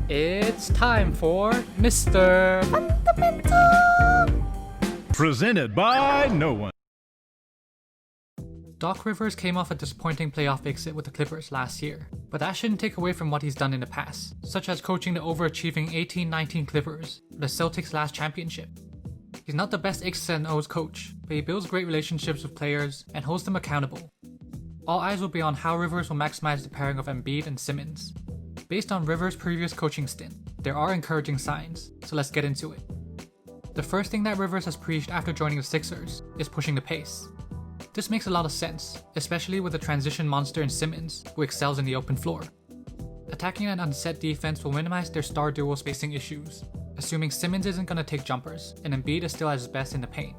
It's time for Mr. Fundamental! Presented by no one. Doc Rivers came off a disappointing playoff exit with the Clippers last year, but that shouldn't take away from what he's done in the past, such as coaching the overachieving 18-19 Clippers for the Celtics' last championship. He's not the best X's and O's coach, but he builds great relationships with players and holds them accountable. All eyes will be on how Rivers will maximize the pairing of Embiid and Simmons. Based on Rivers' previous coaching stint, there are encouraging signs, so let's get into it. The first thing that Rivers has preached after joining the Sixers is pushing the pace. This makes a lot of sense, especially with the transition monster in Simmons, who excels in the open floor. Attacking an unset defense will minimize their star duo spacing issues, assuming Simmons isn't going to take jumpers and Embiid is still at his best in the paint.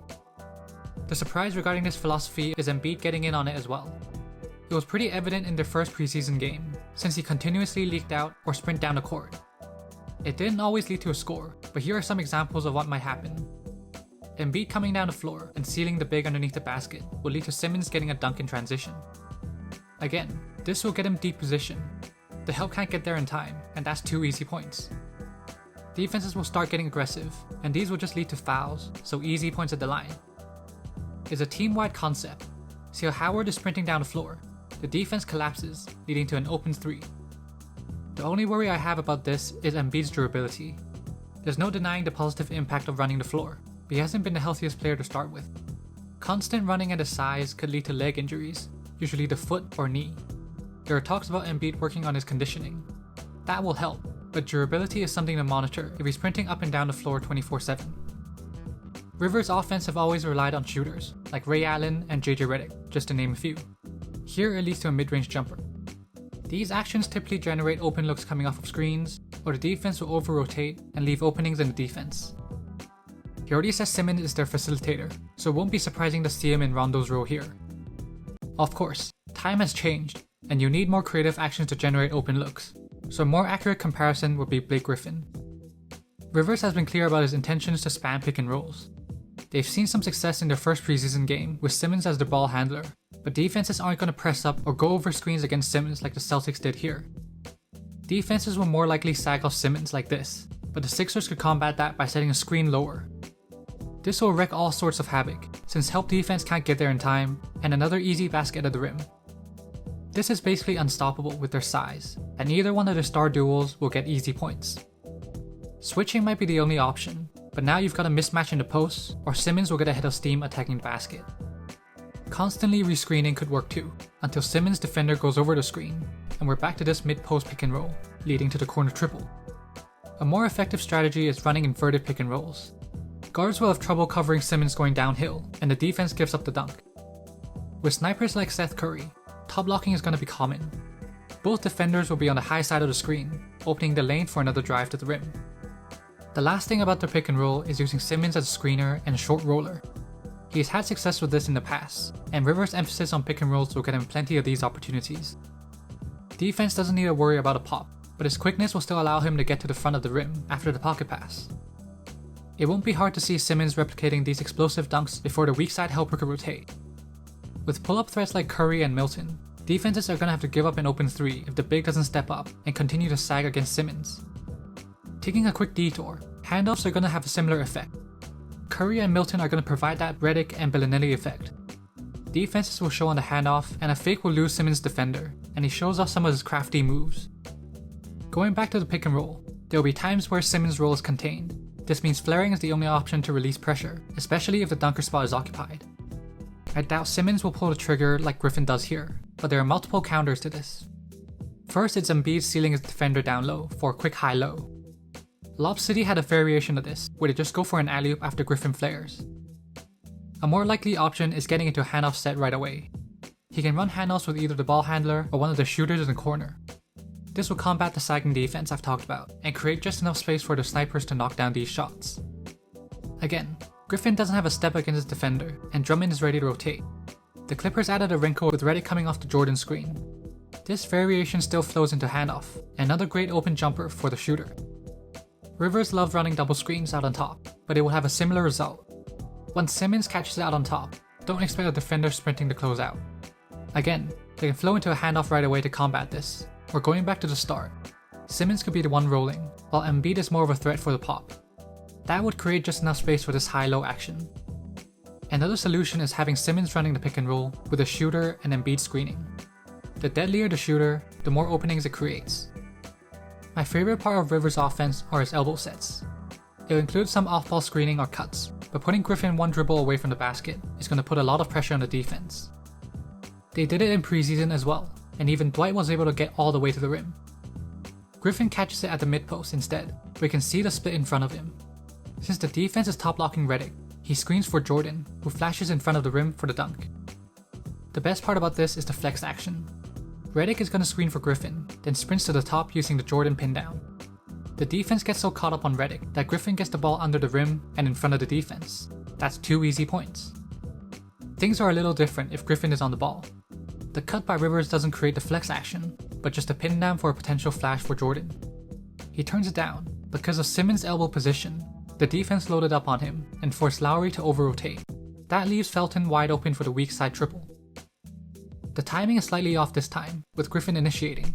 The surprise regarding this philosophy is Embiid getting in on it as well. It was pretty evident in their first preseason game, since he continuously leaked out or sprint down the court. It didn't always lead to a score, but here are some examples of what might happen. Embiid coming down the floor and sealing the big underneath the basket will lead to Simmons getting a dunk in transition. Again, this will get him deep position. The help can't get there in time, and that's 2 easy points. Defenses will start getting aggressive, and these will just lead to fouls, so easy points at the line. It's a team-wide concept. See how Howard is sprinting down the floor. The defense collapses, leading to an open 3. The only worry I have about this is Embiid's durability. There's no denying the positive impact of running the floor, but he hasn't been the healthiest player to start with. Constant running at his size could lead to leg injuries, usually the foot or knee. There are talks about Embiid working on his conditioning. That will help, but durability is something to monitor if he's sprinting up and down the floor 24/7. Rivers' offense have always relied on shooters, like Ray Allen and JJ Redick, just to name a few. Here it leads to a mid-range jumper. These actions typically generate open looks coming off of screens, or the defense will over-rotate and leave openings in the defense. He already says Simmons is their facilitator, so it won't be surprising to see him in Rondo's role here. Of course, time has changed, and you need more creative actions to generate open looks, so a more accurate comparison would be Blake Griffin. Rivers has been clear about his intentions to spam pick and rolls. They've seen some success in their first preseason game with Simmons as their ball handler, but defenses aren't going to press up or go over screens against Simmons like the Celtics did here. Defenses will more likely sag off Simmons like this, but the Sixers could combat that by setting a screen lower. This will wreak all sorts of havoc, since help defense can't get there in time, and another easy basket at the rim. This is basically unstoppable with their size, and neither one of their star duos will get easy points. Switching might be the only option, but now you've got a mismatch in the post, or Simmons will get a head of steam attacking the basket. Constantly rescreening could work too, until Simmons' defender goes over the screen, and we're back to this mid-post pick and roll, leading to the corner triple. A more effective strategy is running inverted pick and rolls. Guards will have trouble covering Simmons going downhill, and the defense gives up the dunk. With snipers like Seth Curry, top blocking is going to be common. Both defenders will be on the high side of the screen, opening the lane for another drive to the rim. The last thing about the pick and roll is using Simmons as a screener and a short roller. He's had success with this in the past, and Rivers' emphasis on pick and rolls will get him plenty of these opportunities. Defense doesn't need to worry about a pop, but his quickness will still allow him to get to the front of the rim after the pocket pass. It won't be hard to see Simmons replicating these explosive dunks before the weak side helper could rotate. With pull-up threats like Curry and Milton, defenses are going to have to give up an open 3 if the big doesn't step up and continue to sag against Simmons. Taking a quick detour, handoffs are going to have a similar effect. Curry and Milton are going to provide that Redick and Bellinelli effect. Defenses will show on the handoff, and a fake will lose Simmons' defender, and he shows off some of his crafty moves. Going back to the pick and roll, there will be times where Simmons' role is contained. This means flaring is the only option to release pressure, especially if the dunker spot is occupied. I doubt Simmons will pull the trigger like Griffin does here, but there are multiple counters to this. First, it's Embiid sealing his defender down low for a quick high-low. Lob City had a variation of this, where they just go for an alley-oop after Griffin flares. A more likely option is getting into a handoff set right away. He can run handoffs with either the ball handler or one of the shooters in the corner. This will combat the sagging defense I've talked about, and create just enough space for the snipers to knock down these shots. Again, Griffin doesn't have a step against his defender, and Drummond is ready to rotate. The Clippers added a wrinkle with Redick coming off the Jordan screen. This variation still flows into handoff, another great open jumper for the shooter. Rivers loved running double screens out on top, but it will have a similar result. Once Simmons catches it out on top, don't expect a defender sprinting to close out. Again, they can flow into a handoff right away to combat this, or going back to the start. Simmons could be the one rolling, while Embiid is more of a threat for the pop. That would create just enough space for this high-low action. Another solution is having Simmons running the pick and roll with a shooter and Embiid screening. The deadlier the shooter, the more openings it creates. My favorite part of Rivers' offense are his elbow sets. It'll include some off-ball screening or cuts, but putting Griffin one dribble away from the basket is going to put a lot of pressure on the defense. They did it in preseason as well, and even Dwight was able to get all the way to the rim. Griffin catches it at the mid-post instead, where you can see the split in front of him. Since the defense is top-locking Redick, he screens for Jordan, who flashes in front of the rim for the dunk. The best part about this is the flex action. Redick is going to screen for Griffin, then sprints to the top using the Jordan pin down. The defense gets so caught up on Redick that Griffin gets the ball under the rim and in front of the defense. That's 2 easy points. Things are a little different if Griffin is on the ball. The cut by Rivers doesn't create the flex action, but just a pin down for a potential flash for Jordan. He turns it down. Because of Simmons' elbow position, the defense loaded up on him and forced Lowry to over-rotate. That leaves Felton wide open for the weak side triple. The timing is slightly off this time, with Griffin initiating.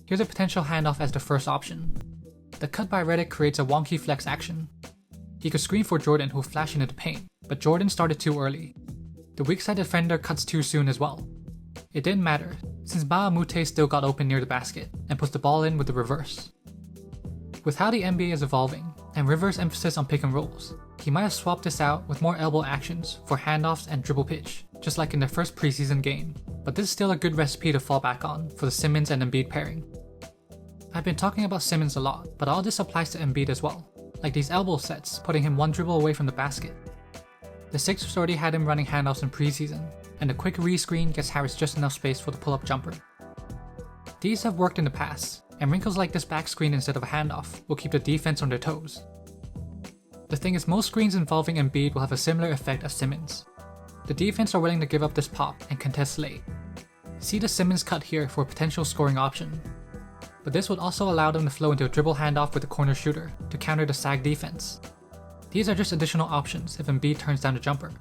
Here's a potential handoff as the first option. The cut by Redick creates a wonky flex action. He could screen for Jordan who flashed into the paint, but Jordan started too early. The weak side defender cuts too soon as well. It didn't matter, since Baamute still got open near the basket and puts the ball in with the reverse. With how the NBA is evolving, and Rivers' emphasis on pick and rolls, he might have swapped this out with more elbow actions for handoffs and dribble pitch, just like in their first preseason game, but this is still a good recipe to fall back on for the Simmons and Embiid pairing. I've been talking about Simmons a lot, but all this applies to Embiid as well, like these elbow sets putting him one dribble away from the basket. The Sixers already had him running handoffs in preseason, and a quick re-screen gets Harris just enough space for the pull-up jumper. These have worked in the past, and wrinkles like this back screen instead of a handoff will keep the defense on their toes. The thing is, most screens involving Embiid will have a similar effect as Simmons. The defense are willing to give up this pop and contest late. See the Simmons cut here for a potential scoring option. But this would also allow them to flow into a dribble handoff with the corner shooter to counter the sag defense. These are just additional options if Embiid turns down the jumper.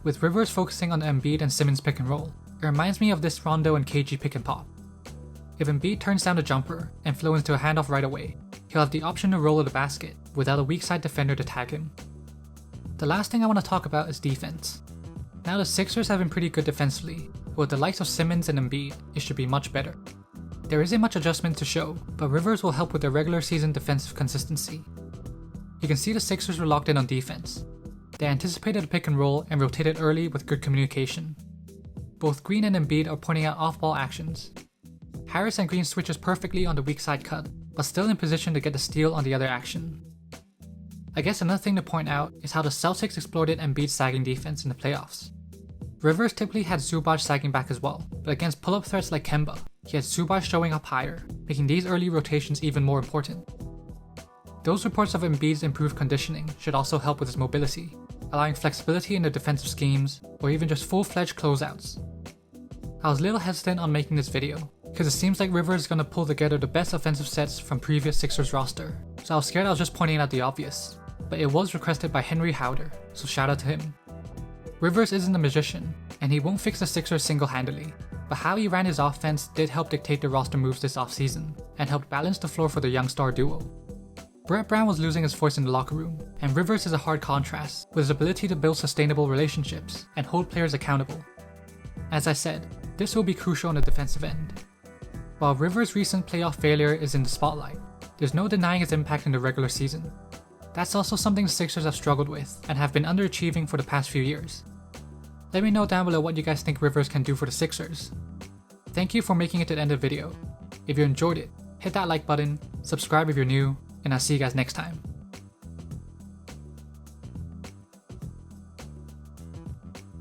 With Rivers focusing on the Embiid and Simmons pick and roll, it reminds me of this Rondo and KG pick and pop. If Embiid turns down the jumper and flows into a handoff right away, he'll have the option to roll to the basket without a weak side defender to tag him. The last thing I want to talk about is defense. Now the Sixers have been pretty good defensively, but with the likes of Simmons and Embiid, it should be much better. There isn't much adjustment to show, but Rivers will help with their regular season defensive consistency. You can see the Sixers were locked in on defense. They anticipated a pick and roll and rotated early with good communication. Both Green and Embiid are pointing out off-ball actions. Harris and Green switches perfectly on the weak side cut, but still in position to get the steal on the other action. I guess another thing to point out is how the Celtics exploited Embiid's sagging defense in the playoffs. Rivers typically had Zubac sagging back as well, but against pull-up threats like Kemba, he had Zubac showing up higher, making these early rotations even more important. Those reports of Embiid's improved conditioning should also help with his mobility, allowing flexibility in the defensive schemes, or even just full-fledged closeouts. I was a little hesitant on making this video, because it seems like Rivers is going to pull together the best offensive sets from previous Sixers roster, so I was scared I was just pointing out the obvious, but it was requested by Henry Howder, so shout out to him. Rivers isn't a magician, and he won't fix the Sixers single-handedly, but how he ran his offense did help dictate the roster moves this offseason, and helped balance the floor for the young star duo. Brett Brown was losing his voice in the locker room, and Rivers is a hard contrast with his ability to build sustainable relationships and hold players accountable. As I said, this will be crucial on the defensive end. While Rivers' recent playoff failure is in the spotlight, there's no denying its impact in the regular season. That's also something the Sixers have struggled with and have been underachieving for the past few years. Let me know down below what you guys think Rivers can do for the Sixers. Thank you for making it to the end of the video. If you enjoyed it, hit that like button, subscribe if you're new, and I'll see you guys next time.